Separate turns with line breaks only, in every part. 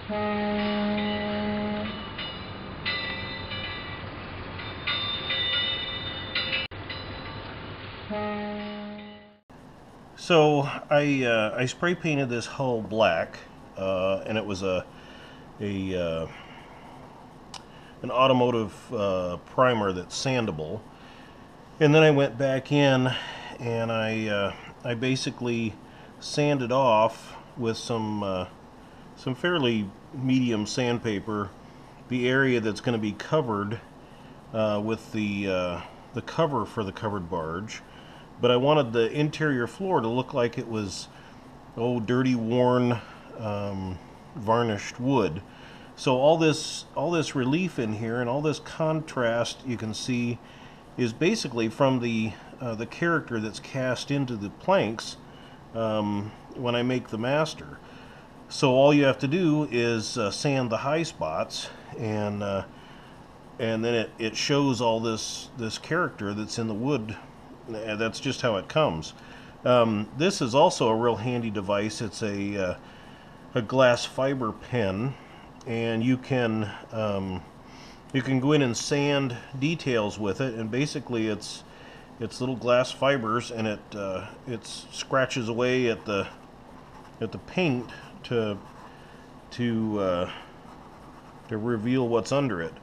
So I spray painted this hull black, and it was an automotive primer that's sandable. And then I went back in and I basically sanded off with some fairly medium sandpaper the area that's going to be covered with the cover for the covered barge. But I wanted the interior floor to look like it was dirty, worn, varnished wood. So all this relief in here and all this contrast you can see is basically from the character that's cast into the planks when I make the master. So all you have to do is sand the high spots, and then it shows all this character that's in the wood. That's just how it comes. This is also a real handy device. It's a glass fiber pen, and you can go in and sand details with it. And basically, it's little glass fibers, and it scratches away at the paint to reveal what's under it.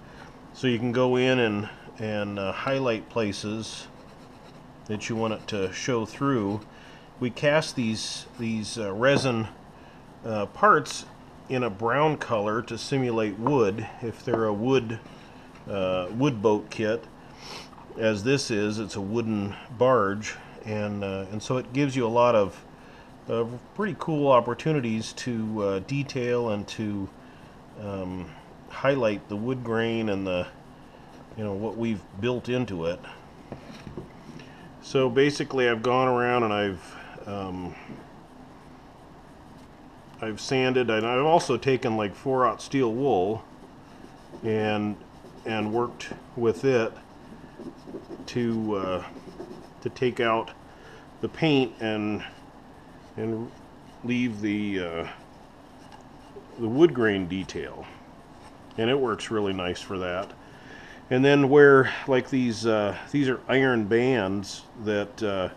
So you can go in and highlight places that you want it to show through. We cast these resin parts in a brown color to simulate wood, if they're a wood boat kit. As this is, it's a wooden barge, and so it gives you a lot of pretty cool opportunities to detail and to highlight the wood grain and the what we've built into it. So basically, I've gone around and I've sanded, and I've also taken like 4/0 steel wool and worked with it to take out the paint and leave the wood grain detail, and it works really nice for that. And then where, like, these are iron bands that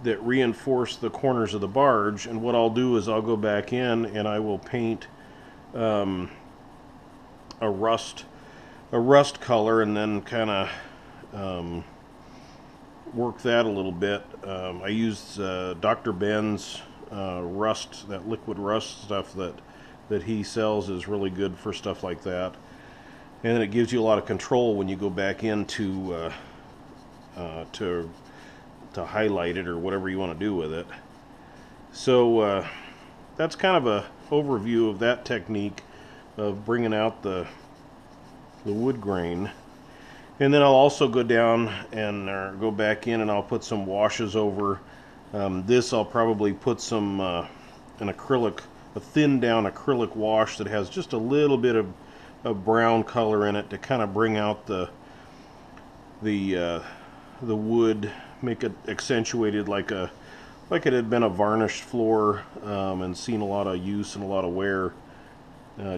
reinforce the corners of the barge, and what I'll do is I'll go back in and I will paint a rust color, and then kind of work that a little bit. I used Dr. Ben's rust, that liquid rust stuff that he sells is really good for stuff like that. And it gives you a lot of control when you go back in to highlight it or whatever you want to do with it. So that's kind of a overview of that technique of bringing out the wood grain. And then I'll also go down and go back in and I'll put some washes over. This I'll probably put some a thin down acrylic wash that has just a little bit of brown color in it to kind of bring out the wood, make it accentuated like it had been a varnished floor and seen a lot of use and a lot of wear,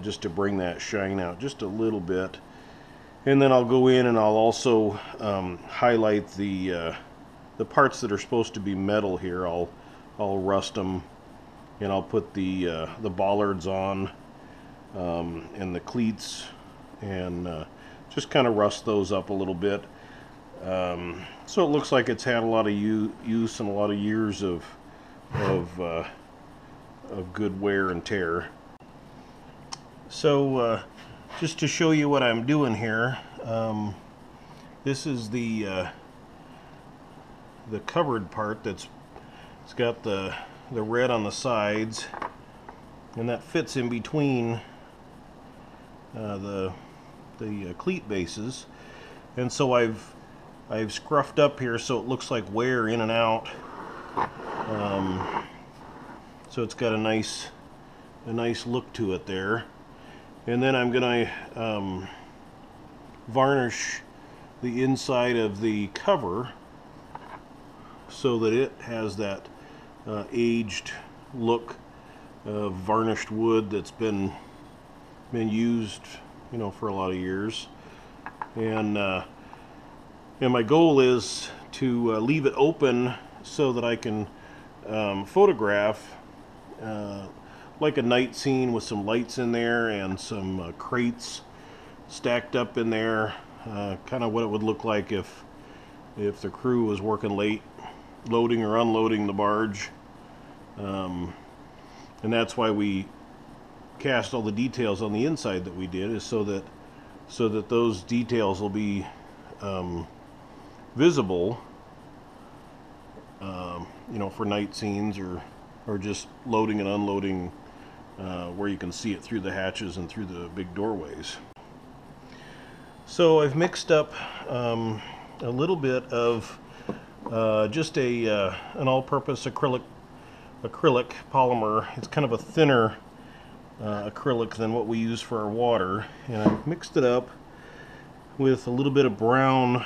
just to bring that shine out just a little bit. And then I'll go in and I'll also highlight the parts that are supposed to be metal here. I'll rust them, and I'll put the bollards on and the cleats, and just kind of rust those up a little bit, so it looks like it's had a lot of use and a lot of years of good wear and tear. So just to show you what I'm doing here, this is the covered part it's got the red on the sides, and that fits in between the cleat bases. And so I've scruffed up here so it looks like wear in and out, so it's got a nice look to it there. And then I'm gonna varnish the inside of the cover so that it has that aged look of varnished wood that's been been used, you know, for a lot of years, and my goal is to leave it open so that I can photograph like a night scene with some lights in there and some crates stacked up in there, kind of what it would look like if the crew was working late loading or unloading the barge. And that's why we cast all the details on the inside that we did, is so that those details will be visible, you know, for night scenes or just loading and unloading, where you can see it through the hatches and through the big doorways. So I've mixed up a little bit of just an all-purpose acrylic polymer. It's kind of a thinner acrylic than what we use for our water, and I've mixed it up with a little bit of brown.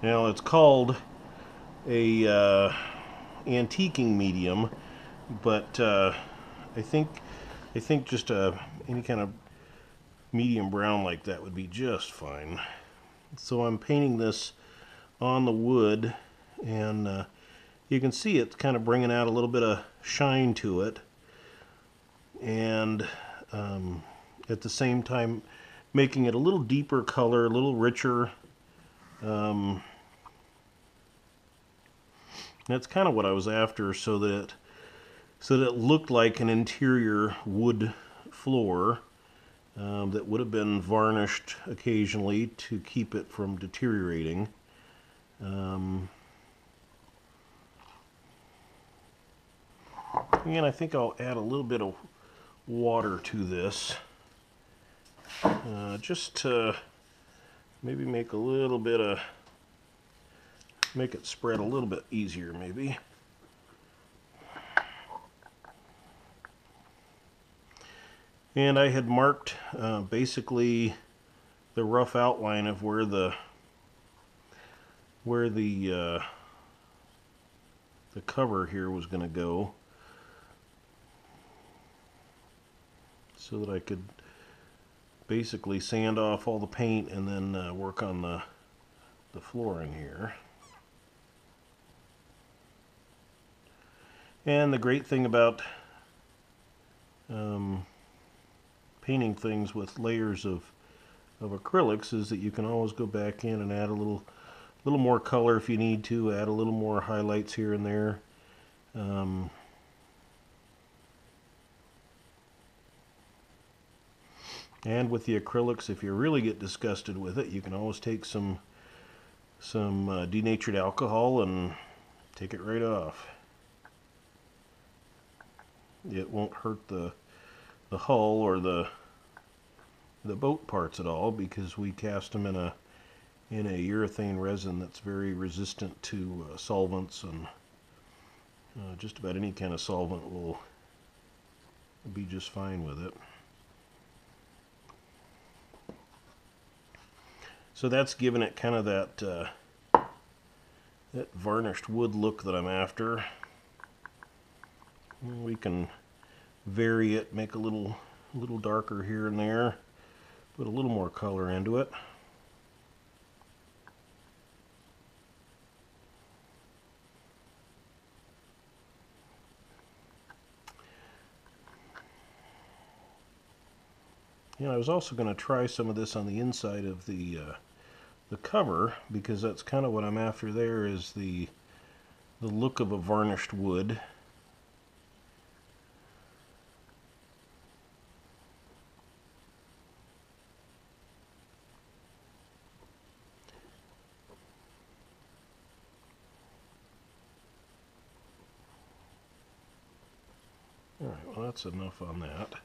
Now it's called a antiquing medium, but I think just any kind of medium brown like that would be just fine. So I'm painting this on the wood, and you can see it's kind of bringing out a little bit of shine to it, and at the same time making it a little deeper color, a little richer. That's kind of what I was after, so that it looked like an interior wood floor that would have been varnished occasionally to keep it from deteriorating. Again, I think I'll add a little bit of water to this, just to maybe make a little bit of, make it spread a little bit easier maybe. And I had marked basically the rough outline of where the cover here was going to go, so that I could basically sand off all the paint and then work on the flooring here. And the great thing about painting things with layers of acrylics is that you can always go back in and add a little more color if you need to, add a little more highlights here and there. And with the acrylics, if you really get disgusted with it, you can always take some denatured alcohol and take it right off. It won't hurt the hull or the boat parts at all, because we cast them in a urethane resin that's very resistant to solvents, and just about any kind of solvent will be just fine with it. So that's giving it kind of that varnished wood look that I'm after. We can vary it, make a little darker here and there, put a little more color into it. You know, I was also going to try some of this on the inside of the cover, because that's kind of what I'm after there, is the look of a varnished wood. Alright, well that's enough on that.